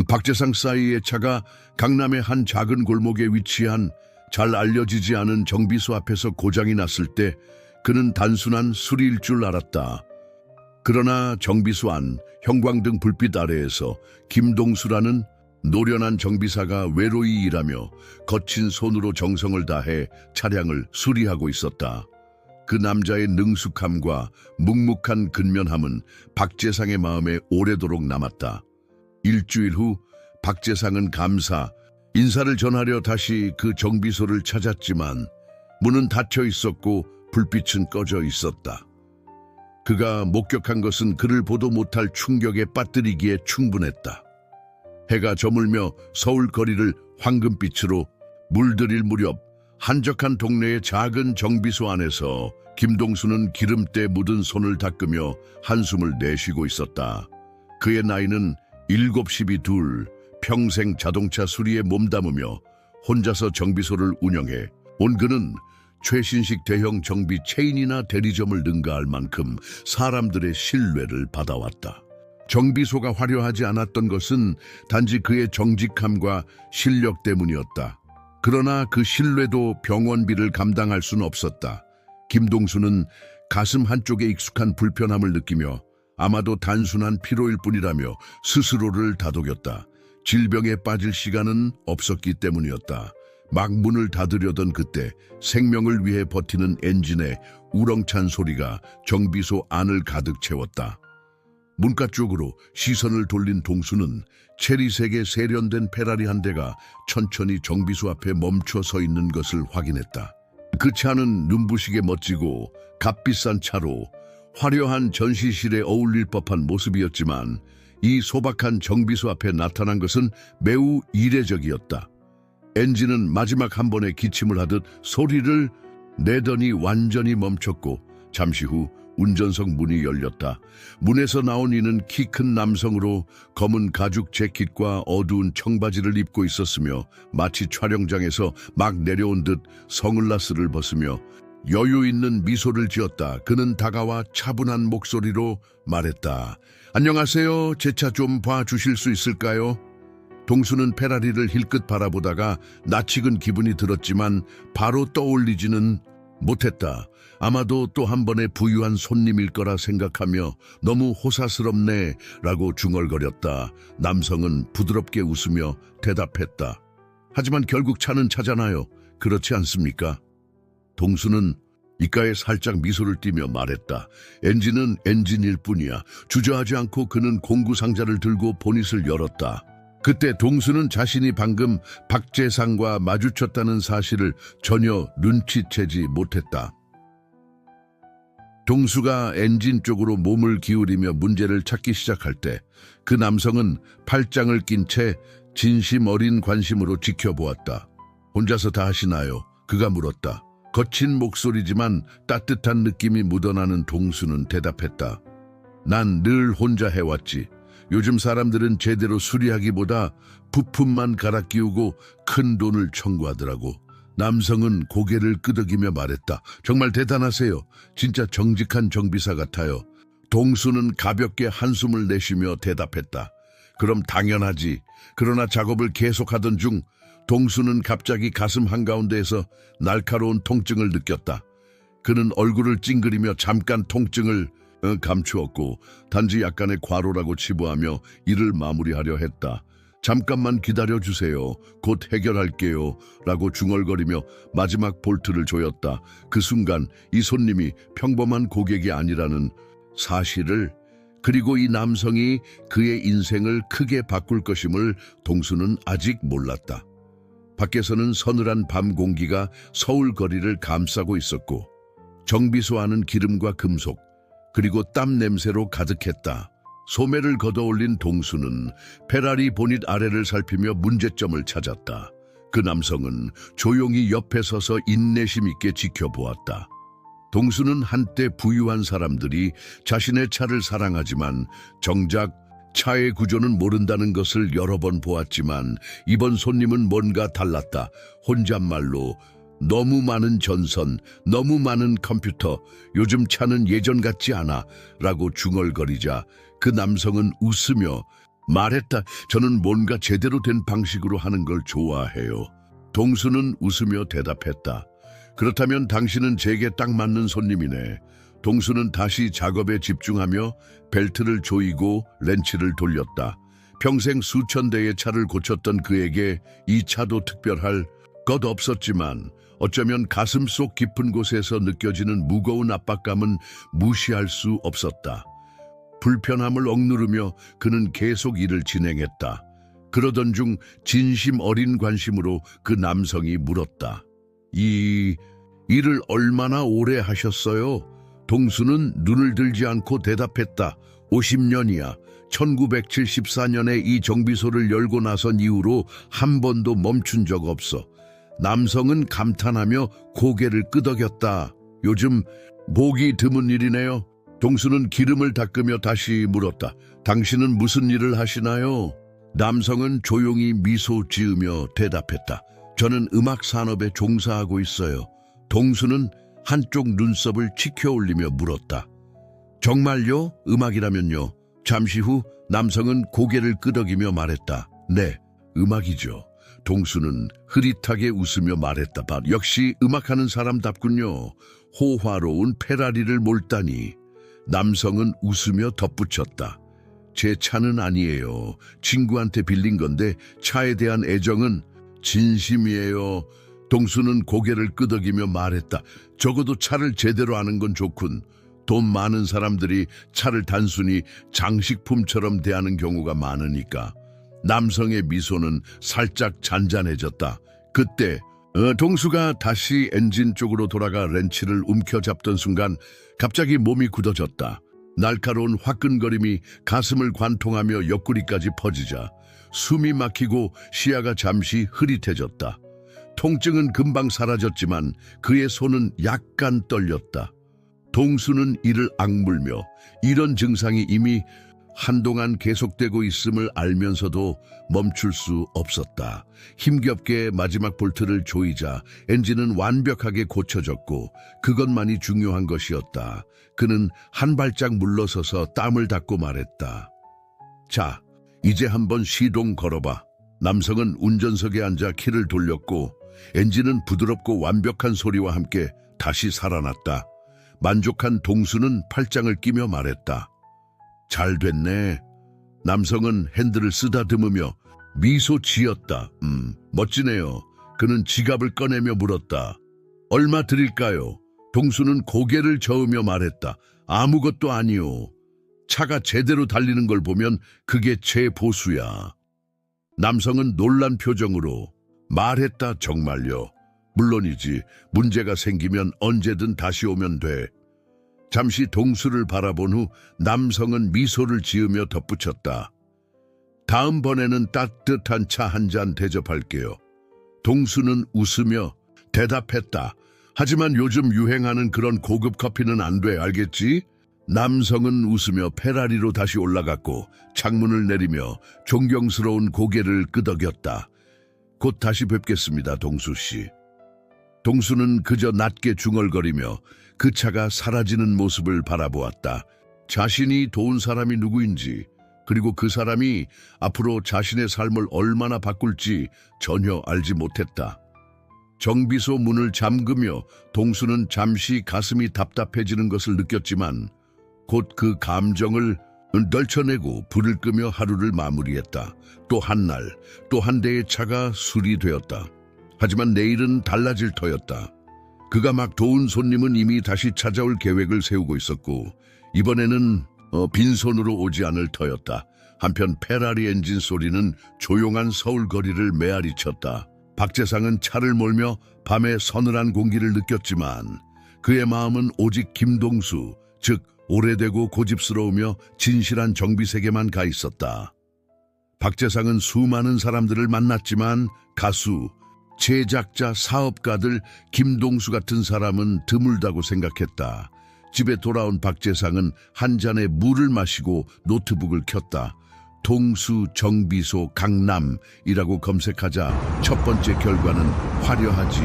박재상 사이의 차가 강남의 한 작은 골목에 위치한 잘 알려지지 않은 정비소 앞에서 고장이 났을 때 그는 단순한 수리일 줄 알았다. 그러나 정비소 안 형광등 불빛 아래에서 김동수라는 노련한 정비사가 외로이 일하며 거친 손으로 정성을 다해 차량을 수리하고 있었다. 그 남자의 능숙함과 묵묵한 근면함은 박재상의 마음에 오래도록 남았다. 일주일 후 박재상은 감사 인사를 전하려 다시 그 정비소를 찾았지만 문은 닫혀 있었고 불빛은 꺼져 있었다. 그가 목격한 것은 그를 보도 못할 충격에 빠뜨리기에 충분했다. 해가 저물며 서울 거리를 황금빛으로 물들일 무렵 한적한 동네의 작은 정비소 안에서 김동수는 기름때 묻은 손을 닦으며 한숨을 내쉬고 있었다. 그의 나이는 7이 둘, 평생 자동차 수리에 몸담으며 혼자서 정비소를 운영해 온 그는 최신식 대형 정비 체인이나 대리점을 능가할 만큼 사람들의 신뢰를 받아왔다. 정비소가 화려하지 않았던 것은 단지 그의 정직함과 실력 때문이었다. 그러나 그 신뢰도 병원비를 감당할 수는 없었다. 김동수는 가슴 한쪽에 익숙한 불편함을 느끼며 아마도 단순한 피로일 뿐이라며 스스로를 다독였다. 질병에 빠질 시간은 없었기 때문이었다. 막 문을 닫으려던 그때 생명을 위해 버티는 엔진의 우렁찬 소리가 정비소 안을 가득 채웠다. 문가 쪽으로 시선을 돌린 동수는 체리색의 세련된 페라리 한 대가 천천히 정비소 앞에 멈춰 서 있는 것을 확인했다. 그 차는 눈부시게 멋지고 값비싼 차로 화려한 전시실에 어울릴 법한 모습이었지만 이 소박한 정비소 앞에 나타난 것은 매우 이례적이었다. 엔진은 마지막 한 번의 기침을 하듯 소리를 내더니 완전히 멈췄고 잠시 후 운전석 문이 열렸다. 문에서 나온 이는 키 큰 남성으로 검은 가죽 재킷과 어두운 청바지를 입고 있었으며 마치 촬영장에서 막 내려온 듯 선글라스를 벗으며 여유 있는 미소를 지었다. 그는 다가와 차분한 목소리로 말했다. 안녕하세요. 제 차 좀 봐주실 수 있을까요? 동수는 페라리를 힐끗 바라보다가 낯익은 기분이 들었지만 바로 떠올리지는 못했다. 아마도 또 한 번의 부유한 손님일 거라 생각하며 너무 호사스럽네 라고 중얼거렸다. 남성은 부드럽게 웃으며 대답했다. 하지만 결국 차는 차잖아요. 그렇지 않습니까? 동수는 입가에 살짝 미소를 띠며 말했다. 엔진은 엔진일 뿐이야. 주저하지 않고 그는 공구 상자를 들고 보닛을 열었다. 그때 동수는 자신이 방금 박재상과 마주쳤다는 사실을 전혀 눈치채지 못했다. 동수가 엔진 쪽으로 몸을 기울이며 문제를 찾기 시작할 때 그 남성은 팔짱을 낀 채 진심 어린 관심으로 지켜보았다. 혼자서 다 하시나요? 그가 물었다. 거친 목소리지만 따뜻한 느낌이 묻어나는 동수는 대답했다. 난 늘 혼자 해왔지. 요즘 사람들은 제대로 수리하기보다 부품만 갈아 끼우고 큰 돈을 청구하더라고. 남성은 고개를 끄덕이며 말했다. 정말 대단하세요. 진짜 정직한 정비사 같아요. 동수는 가볍게 한숨을 내쉬며 대답했다. 그럼 당연하지. 그러나 작업을 계속하던 중 동수는 갑자기 가슴 한가운데에서 날카로운 통증을 느꼈다. 그는 얼굴을 찡그리며 잠깐 통증을 감추었고 단지 약간의 과로라고 치부하며 일을 마무리하려 했다. 잠깐만 기다려주세요. 곧 해결할게요. 라고 중얼거리며 마지막 볼트를 조였다. 그 순간 이 손님이 평범한 고객이 아니라는 사실을 그리고 이 남성이 그의 인생을 크게 바꿀 것임을 동수는 아직 몰랐다. 밖에서는 서늘한 밤 공기가 서울 거리를 감싸고 있었고 정비소 안은 기름과 금속 그리고 땀 냄새로 가득했다. 소매를 걷어올린 동수는 페라리 보닛 아래를 살피며 문제점을 찾았다. 그 남성은 조용히 옆에 서서 인내심 있게 지켜보았다. 동수는 한때 부유한 사람들이 자신의 차를 사랑하지만 정작 차의 구조는 모른다는 것을 여러 번 보았지만 이번 손님은 뭔가 달랐다. 혼잣말로 너무 많은 전선, 너무 많은 컴퓨터, 요즘 차는 예전 같지 않아 라고 중얼거리자 그 남성은 웃으며 말했다. 저는 뭔가 제대로 된 방식으로 하는 걸 좋아해요. 동수는 웃으며 대답했다. 그렇다면 당신은 제게 딱 맞는 손님이네. 동수는 다시 작업에 집중하며 벨트를 조이고 렌치를 돌렸다. 평생 수천 대의 차를 고쳤던 그에게 이 차도 특별할 것 없었지만 어쩌면 가슴속 깊은 곳에서 느껴지는 무거운 압박감은 무시할 수 없었다. 불편함을 억누르며 그는 계속 일을 진행했다. 그러던 중 진심 어린 관심으로 그 남성이 물었다. 이 일을 얼마나 오래 하셨어요? 동수는 눈을 들지 않고 대답했다. 50년이야. 1974년에 이 정비소를 열고 나선 이후로 한 번도 멈춘 적 없어. 남성은 감탄하며 고개를 끄덕였다. 요즘 보기 드문 일이네요. 동수는 기름을 닦으며 다시 물었다. 당신은 무슨 일을 하시나요? 남성은 조용히 미소 지으며 대답했다. 저는 음악 산업에 종사하고 있어요. 동수는 한쪽 눈썹을 치켜 올리며 물었다. 정말요? 음악이라면요? 잠시 후 남성은 고개를 끄덕이며 말했다. 네, 음악이죠. 동수는 흐릿하게 웃으며 말했다. 역시 음악하는 사람답군요. 호화로운 페라리를 몰다니. 남성은 웃으며 덧붙였다. 제 차는 아니에요. 친구한테 빌린 건데 차에 대한 애정은 진심이에요. 동수는 고개를 끄덕이며 말했다. 적어도 차를 제대로 아는 건 좋군. 돈 많은 사람들이 차를 단순히 장식품처럼 대하는 경우가 많으니까. 남성의 미소는 살짝 잔잔해졌다. 그때 동수가 다시 엔진 쪽으로 돌아가 렌치를 움켜잡던 순간 갑자기 몸이 굳어졌다. 날카로운 화끈거림이 가슴을 관통하며 옆구리까지 퍼지자 숨이 막히고 시야가 잠시 흐릿해졌다. 통증은 금방 사라졌지만 그의 손은 약간 떨렸다. 동수는 이를 악물며 이런 증상이 이미 한동안 계속되고 있음을 알면서도 멈출 수 없었다. 힘겹게 마지막 볼트를 조이자 엔진은 완벽하게 고쳐졌고 그것만이 중요한 것이었다. 그는 한 발짝 물러서서 땀을 닦고 말했다. 자, 이제 한번 시동 걸어봐. 남성은 운전석에 앉아 키를 돌렸고 엔진은 부드럽고 완벽한 소리와 함께 다시 살아났다. 만족한 동수는 팔짱을 끼며 말했다. 잘 됐네. 남성은 핸들을 쓰다듬으며 미소 지었다. 멋지네요. 그는 지갑을 꺼내며 물었다. 얼마 드릴까요? 동수는 고개를 저으며 말했다. 아무것도 아니요. 차가 제대로 달리는 걸 보면 그게 제 보수야. 남성은 놀란 표정으로 말했다. 정말요? 물론이지. 문제가 생기면 언제든 다시 오면 돼. 잠시 동수를 바라본 후 남성은 미소를 지으며 덧붙였다. 다음번에는 따뜻한 차 한 잔 대접할게요. 동수는 웃으며 대답했다. 하지만 요즘 유행하는 그런 고급 커피는 안 돼, 알겠지? 남성은 웃으며 페라리로 다시 올라갔고 창문을 내리며 존경스러운 고개를 끄덕였다. 곧 다시 뵙겠습니다, 동수 씨. 동수는 그저 낮게 중얼거리며 그 차가 사라지는 모습을 바라보았다. 자신이 도운 사람이 누구인지, 그리고 그 사람이 앞으로 자신의 삶을 얼마나 바꿀지 전혀 알지 못했다. 정비소 문을 잠그며 동수는 잠시 가슴이 답답해지는 것을 느꼈지만 곧 그 감정을 떨쳐내고 불을 끄며 하루를 마무리했다. 또 한 날, 또 한 대의 차가 수리되었다. 하지만 내일은 달라질 터였다. 그가 막 도운 손님은 이미 다시 찾아올 계획을 세우고 있었고 이번에는 빈손으로 오지 않을 터였다. 한편 페라리 엔진 소리는 조용한 서울 거리를 메아리쳤다. 박재상은 차를 몰며 밤의 서늘한 공기를 느꼈지만 그의 마음은 오직 김동수, 즉 오래되고 고집스러우며 진실한 정비색에만 가 있었다. 박재상은 수많은 사람들을 만났지만 가수, 제작자, 사업가들, 김동수 같은 사람은 드물다고 생각했다. 집에 돌아온 박재상은 한 잔의 물을 마시고 노트북을 켰다. 동수 정비소 강남이라고 검색하자 첫 번째 결과는 화려하지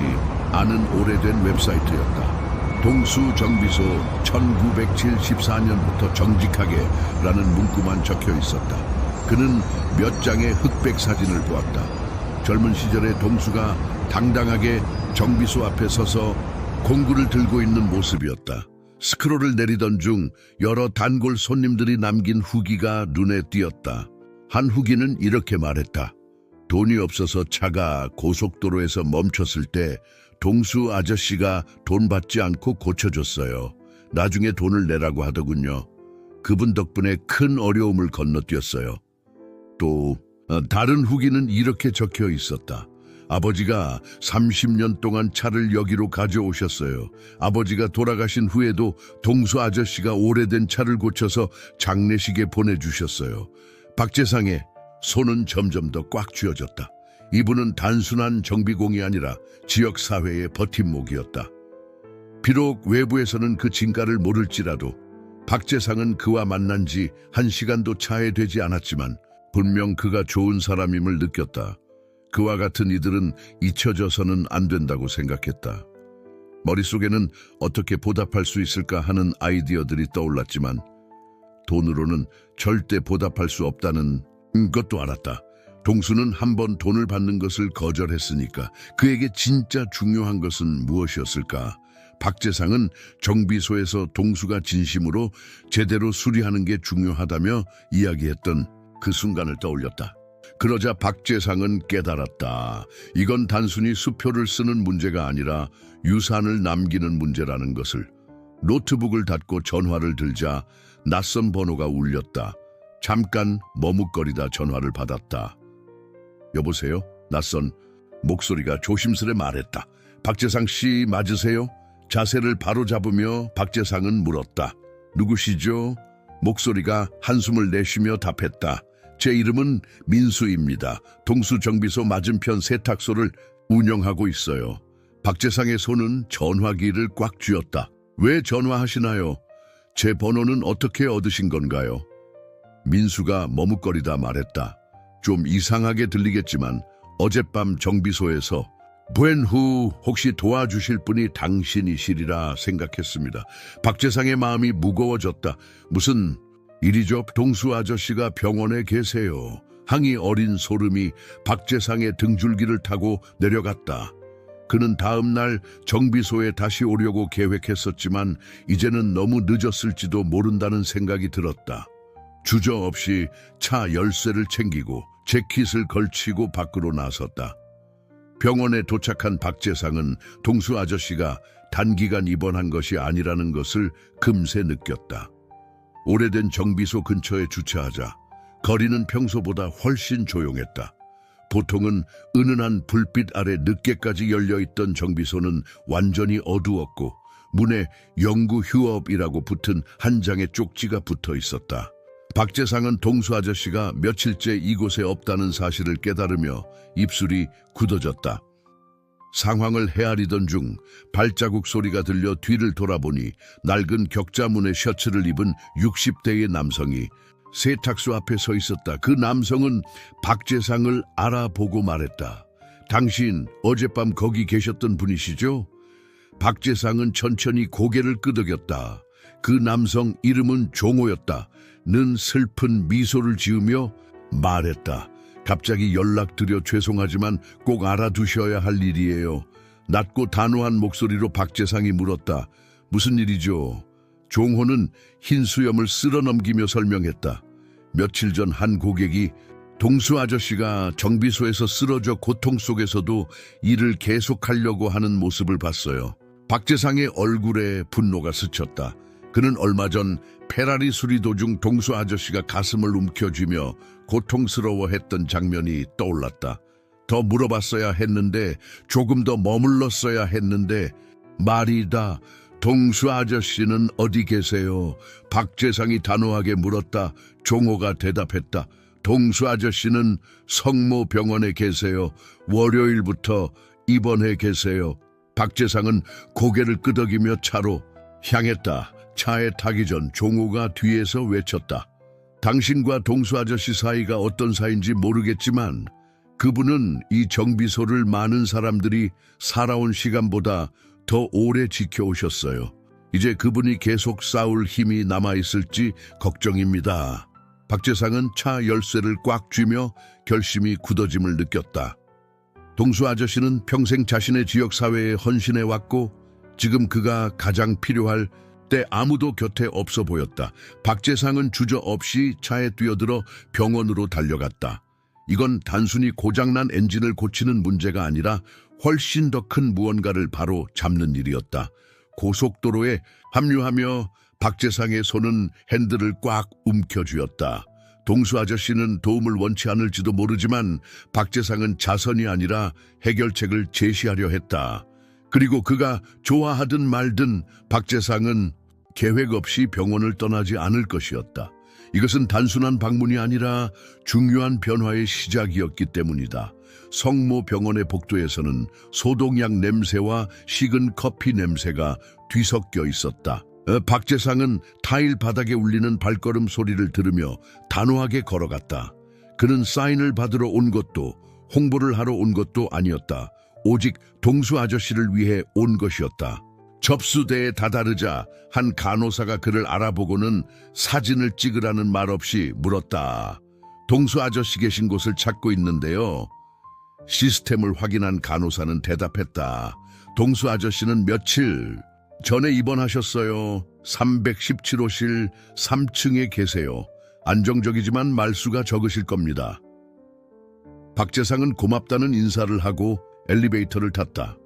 않은 오래된 웹사이트였다. 동수 정비소 1974년부터 정직하게 라는 문구만 적혀 있었다. 그는 몇 장의 흑백 사진을 보았다. 젊은 시절의 동수가 당당하게 정비소 앞에 서서 공구를 들고 있는 모습이었다. 스크롤을 내리던 중 여러 단골 손님들이 남긴 후기가 눈에 띄었다. 한 후기는 이렇게 말했다. 돈이 없어서 차가 고속도로에서 멈췄을 때 동수 아저씨가 돈 받지 않고 고쳐줬어요. 나중에 돈을 내라고 하더군요. 그분 덕분에 큰 어려움을 건너뛰었어요. 또 다른 후기는 이렇게 적혀 있었다. 아버지가 30년 동안 차를 여기로 가져오셨어요. 아버지가 돌아가신 후에도 동수 아저씨가 오래된 차를 고쳐서 장례식에 보내주셨어요. 박재상의 손은 점점 더 꽉 쥐어졌다. 이분은 단순한 정비공이 아니라 지역사회의 버팀목이었다. 비록 외부에서는 그 진가를 모를지라도 박재상은 그와 만난 지 1시간도 차에 되지 않았지만 분명 그가 좋은 사람임을 느꼈다. 그와 같은 이들은 잊혀져서는 안 된다고 생각했다. 머릿속에는 어떻게 보답할 수 있을까 하는 아이디어들이 떠올랐지만 돈으로는 절대 보답할 수 없다는 것도 알았다. 동수는 한 번 돈을 받는 것을 거절했으니까 그에게 진짜 중요한 것은 무엇이었을까? 박재상은 정비소에서 동수가 진심으로 제대로 수리하는 게 중요하다며 이야기했던 그 순간을 떠올렸다. 그러자 박재상은 깨달았다. 이건 단순히 수표를 쓰는 문제가 아니라 유산을 남기는 문제라는 것을. 노트북을 닫고 전화를 들자 낯선 번호가 울렸다. 잠깐 머뭇거리다 전화를 받았다. 여보세요? 낯선 목소리가 조심스레 말했다. 박재상 씨 맞으세요? 자세를 바로잡으며 박재상은 물었다. 누구시죠? 목소리가 한숨을 내쉬며 답했다. 제 이름은 민수입니다. 동수정비소 맞은편 세탁소를 운영하고 있어요. 박재상의 손은 전화기를 꽉 쥐었다. 왜 전화하시나요? 제 번호는 어떻게 얻으신 건가요? 민수가 머뭇거리다 말했다. 좀 이상하게 들리겠지만 어젯밤 정비소에서 부엔 후 혹시 도와주실 분이 당신이시리라 생각했습니다. 박재상의 마음이 무거워졌다. 무슨 일이죠? 동수 아저씨가 병원에 계세요. 항이 어린 소름이 박재상의 등줄기를 타고 내려갔다. 그는 다음 날 정비소에 다시 오려고 계획했었지만 이제는 너무 늦었을지도 모른다는 생각이 들었다. 주저없이 차 열쇠를 챙기고 재킷을 걸치고 밖으로 나섰다. 병원에 도착한 박재상은 동수 아저씨가 단기간 입원한 것이 아니라는 것을 금세 느꼈다. 오래된 정비소 근처에 주차하자 거리는 평소보다 훨씬 조용했다. 보통은 은은한 불빛 아래 늦게까지 열려있던 정비소는 완전히 어두웠고 문에 영구 휴업이라고 붙은 한 장의 쪽지가 붙어 있었다. 박재상은 동수 아저씨가 며칠째 이곳에 없다는 사실을 깨달으며 입술이 굳어졌다. 상황을 헤아리던 중 발자국 소리가 들려 뒤를 돌아보니 낡은 격자문의 셔츠를 입은 60대의 남성이 세탁소 앞에 서 있었다. 그 남성은 박재상을 알아보고 말했다. 당신 어젯밤 거기 계셨던 분이시죠? 박재상은 천천히 고개를 끄덕였다. 그 남성 이름은 종호였다. 는 슬픈 미소를 지으며 말했다. 갑자기 연락드려 죄송하지만 꼭 알아두셔야 할 일이에요. 낮고 단호한 목소리로 박재상이 물었다. 무슨 일이죠? 종호는 흰 수염을 쓸어넘기며 설명했다. 며칠 전 한 고객이 동수 아저씨가 정비소에서 쓰러져 고통 속에서도 일을 계속하려고 하는 모습을 봤어요. 박재상의 얼굴에 분노가 스쳤다. 그는 얼마 전 페라리 수리 도중 동수 아저씨가 가슴을 움켜쥐며 고통스러워했던 장면이 떠올랐다. 더 물어봤어야 했는데, 조금 더 머물렀어야 했는데, 말이다. 동수 아저씨는 어디 계세요? 박재상이 단호하게 물었다. 종호가 대답했다. 동수 아저씨는 성모병원에 계세요. 월요일부터 입원해 계세요. 박재상은 고개를 끄덕이며 차로 향했다. 차에 타기 전 종호가 뒤에서 외쳤다. 당신과 동수 아저씨 사이가 어떤 사이인지 모르겠지만 그분은 이 정비소를 많은 사람들이 살아온 시간보다 더 오래 지켜오셨어요. 이제 그분이 계속 싸울 힘이 남아있을지 걱정입니다. 박재상은 차 열쇠를 꽉 쥐며 결심이 굳어짐을 느꼈다. 동수 아저씨는 평생 자신의 지역사회에 헌신해왔고 지금 그가 가장 필요할 때 아무도 곁에 없어 보였다. 박재상은 주저없이 차에 뛰어들어 병원으로 달려갔다. 이건 단순히 고장난 엔진을 고치는 문제가 아니라 훨씬 더 큰 무언가를 바로 잡는 일이었다. 고속도로에 합류하며 박재상의 손은 핸들을 꽉 움켜쥐었다. 동수 아저씨는 도움을 원치 않을지도 모르지만 박재상은 자선이 아니라 해결책을 제시하려 했다. 그리고 그가 좋아하든 말든 박재상은 계획 없이 병원을 떠나지 않을 것이었다. 이것은 단순한 방문이 아니라 중요한 변화의 시작이었기 때문이다. 성모 병원의 복도에서는 소독약 냄새와 식은 커피 냄새가 뒤섞여 있었다. 박재상은 타일 바닥에 울리는 발걸음 소리를 들으며 단호하게 걸어갔다. 그는 사인을 받으러 온 것도 홍보를 하러 온 것도 아니었다. 오직 동수 아저씨를 위해 온 것이었다. 접수대에 다다르자 한 간호사가 그를 알아보고는 사진을 찍으라는 말 없이 물었다. 동수 아저씨 계신 곳을 찾고 있는데요. 시스템을 확인한 간호사는 대답했다. 동수 아저씨는 며칠 전에 입원하셨어요. 317호실 3층에 계세요. 안정적이지만 말수가 적으실 겁니다. 박재상은 고맙다는 인사를 하고 엘리베이터를 탔다.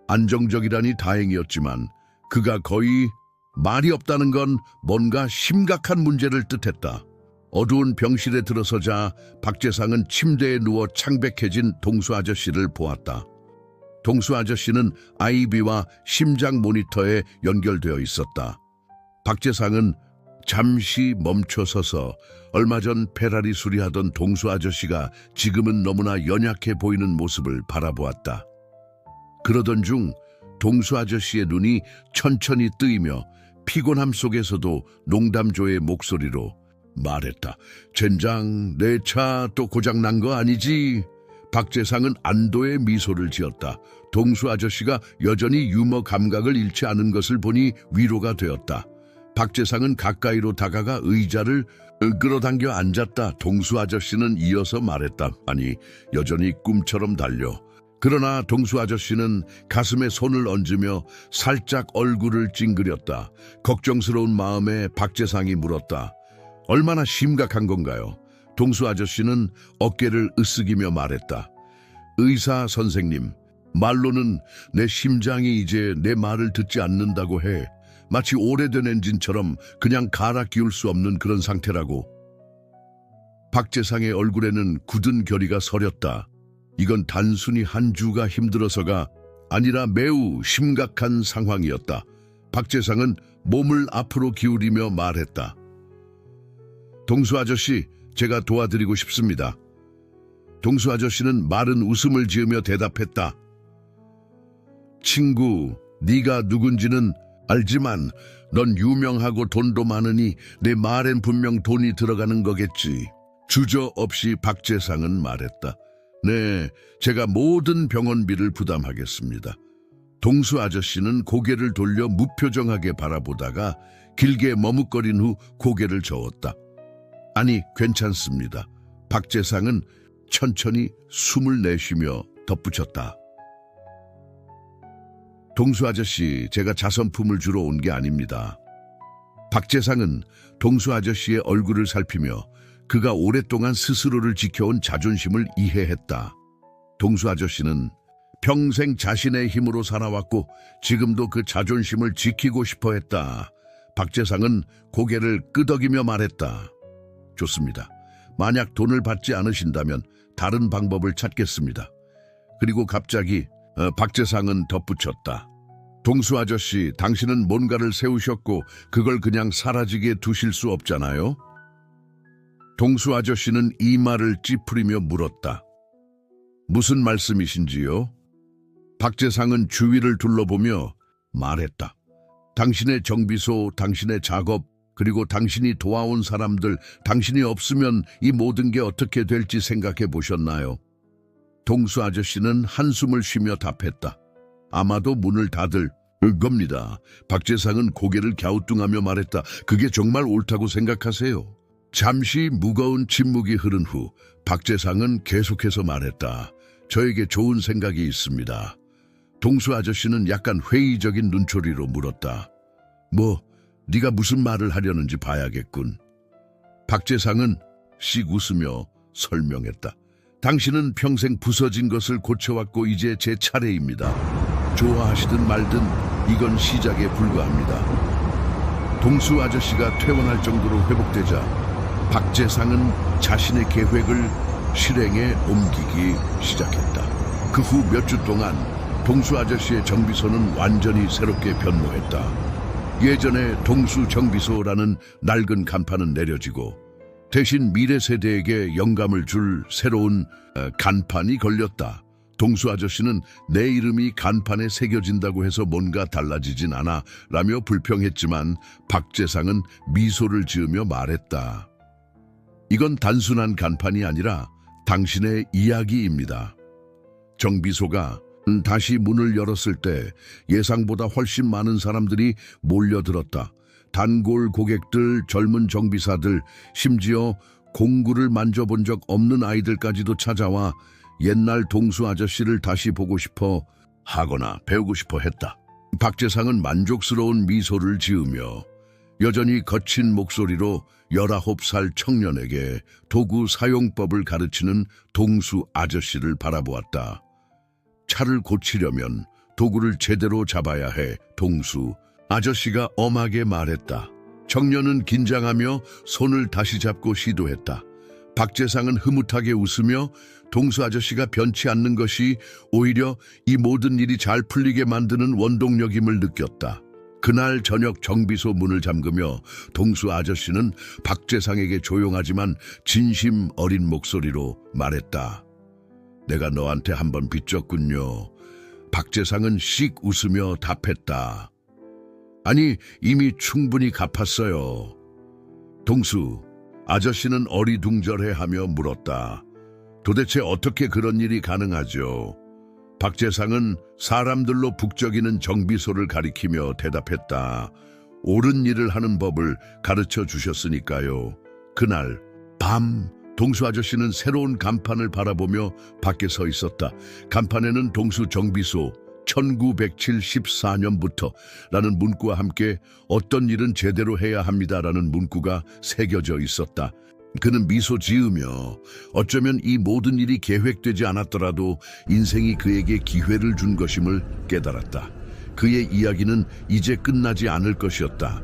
안정적이라니 다행이었지만 그가 거의 말이 없다는 건 뭔가 심각한 문제를 뜻했다. 어두운 병실에 들어서자 박재상은 침대에 누워 창백해진 동수 아저씨를 보았다. 동수 아저씨는 IV와 심장 모니터에 연결되어 있었다. 박재상은 잠시 멈춰서서 얼마 전 페라리 수리하던 동수 아저씨가 지금은 너무나 연약해 보이는 모습을 바라보았다. 그러던 중 동수 아저씨의 눈이 천천히 뜨이며 피곤함 속에서도 농담조의 목소리로 말했다. 젠장, 내 차 또 고장난 거 아니지? 박재상은 안도의 미소를 지었다. 동수 아저씨가 여전히 유머 감각을 잃지 않은 것을 보니 위로가 되었다. 박재상은 가까이로 다가가 의자를 끌어당겨 앉았다. 동수 아저씨는 이어서 말했다. 아니, 여전히 꿈처럼 달려. 그러나 동수 아저씨는 가슴에 손을 얹으며 살짝 얼굴을 찡그렸다. 걱정스러운 마음에 박재상이 물었다. 얼마나 심각한 건가요? 동수 아저씨는 어깨를 으쓱이며 말했다. 의사 선생님, 말로는 내 심장이 이제 내 말을 듣지 않는다고 해. 마치 오래된 엔진처럼 그냥 갈아 끼울 수 없는 그런 상태라고. 박재상의 얼굴에는 굳은 결의가 서렸다. 이건 단순히 한 주가 힘들어서가 아니라 매우 심각한 상황이었다. 박재상은 몸을 앞으로 기울이며 말했다. 동수 아저씨, 제가 도와드리고 싶습니다. 동수 아저씨는 마른 웃음을 지으며 대답했다. 친구, 네가 누군지는 알지만 넌 유명하고 돈도 많으니 내 말엔 분명 돈이 들어가는 거겠지. 주저없이 박재상은 말했다. 네, 제가 모든 병원비를 부담하겠습니다. 동수 아저씨는 고개를 돌려 무표정하게 바라보다가 길게 머뭇거린 후 고개를 저었다. 아니, 괜찮습니다. 박재상은 천천히 숨을 내쉬며 덧붙였다. 동수 아저씨, 제가 자선품을 주러 온 게 아닙니다. 박재상은 동수 아저씨의 얼굴을 살피며 그가 오랫동안 스스로를 지켜온 자존심을 이해했다. 동수 아저씨는 평생 자신의 힘으로 살아왔고 지금도 그 자존심을 지키고 싶어 했다. 박재상은 고개를 끄덕이며 말했다. 좋습니다. 만약 돈을 받지 않으신다면 다른 방법을 찾겠습니다. 그리고 갑자기 박재상은 덧붙였다. 동수 아저씨, 당신은 뭔가를 세우셨고 그걸 그냥 사라지게 두실 수 없잖아요? 동수 아저씨는 이마를 찌푸리며 물었다. 무슨 말씀이신지요? 박재상은 주위를 둘러보며 말했다. 당신의 정비소, 당신의 작업, 그리고 당신이 도와온 사람들, 당신이 없으면 이 모든 게 어떻게 될지 생각해 보셨나요? 동수 아저씨는 한숨을 쉬며 답했다. 아마도 문을 닫을 겁니다. 박재상은 고개를 갸우뚱하며 말했다. 그게 정말 옳다고 생각하세요? 잠시 무거운 침묵이 흐른 후 박재상은 계속해서 말했다. 저에게 좋은 생각이 있습니다. 동수 아저씨는 약간 회의적인 눈초리로 물었다. 뭐, 네가 무슨 말을 하려는지 봐야겠군. 박재상은 씩 웃으며 설명했다. 당신은 평생 부서진 것을 고쳐왔고 이제 제 차례입니다. 좋아하시든 말든 이건 시작에 불과합니다. 동수 아저씨가 퇴원할 정도로 회복되자 박재상은 자신의 계획을 실행에 옮기기 시작했다. 그 후 몇 주 동안 동수 아저씨의 정비소는 완전히 새롭게 변모했다. 예전에 동수 정비소라는 낡은 간판은 내려지고 대신 미래 세대에게 영감을 줄 새로운 간판이 걸렸다. 동수 아저씨는 내 이름이 간판에 새겨진다고 해서 뭔가 달라지진 않아 라며 불평했지만 박재상은 미소를 지으며 말했다. 이건 단순한 간판이 아니라 당신의 이야기입니다. 정비소가 다시 문을 열었을 때 예상보다 훨씬 많은 사람들이 몰려들었다. 단골 고객들, 젊은 정비사들, 심지어 공구를 만져본 적 없는 아이들까지도 찾아와 옛날 동수 아저씨를 다시 보고 싶어 하거나 배우고 싶어 했다. 박재상은 만족스러운 미소를 지으며 여전히 거친 목소리로 19살 청년에게 도구 사용법을 가르치는 동수 아저씨를 바라보았다. 차를 고치려면 도구를 제대로 잡아야 해, 동수 아저씨가 엄하게 말했다. 청년은 긴장하며 손을 다시 잡고 시도했다. 박재상은 흐뭇하게 웃으며 동수 아저씨가 변치 않는 것이 오히려 이 모든 일이 잘 풀리게 만드는 원동력임을 느꼈다. 그날 저녁 정비소 문을 잠그며 동수 아저씨는 박재상에게 조용하지만 진심 어린 목소리로 말했다. 내가 너한테 한번 빚졌군요. 박재상은 씩 웃으며 답했다. 아니, 이미 충분히 갚았어요. 동수 아저씨는 어리둥절해하며 물었다. 도대체 어떻게 그런 일이 가능하죠? 박재상은 사람들로 북적이는 정비소를 가리키며 대답했다. 옳은 일을 하는 법을 가르쳐 주셨으니까요. 그날 밤 동수 아저씨는 새로운 간판을 바라보며 밖에 서 있었다. 간판에는 동수 정비소 1974년부터 라는 문구와 함께 어떤 일은 제대로 해야 합니다라는 문구가 새겨져 있었다. 그는 미소 지으며 어쩌면 이 모든 일이 계획되지 않았더라도 인생이 그에게 기회를 준 것임을 깨달았다. 그의 이야기는 이제 끝나지 않을 것이었다.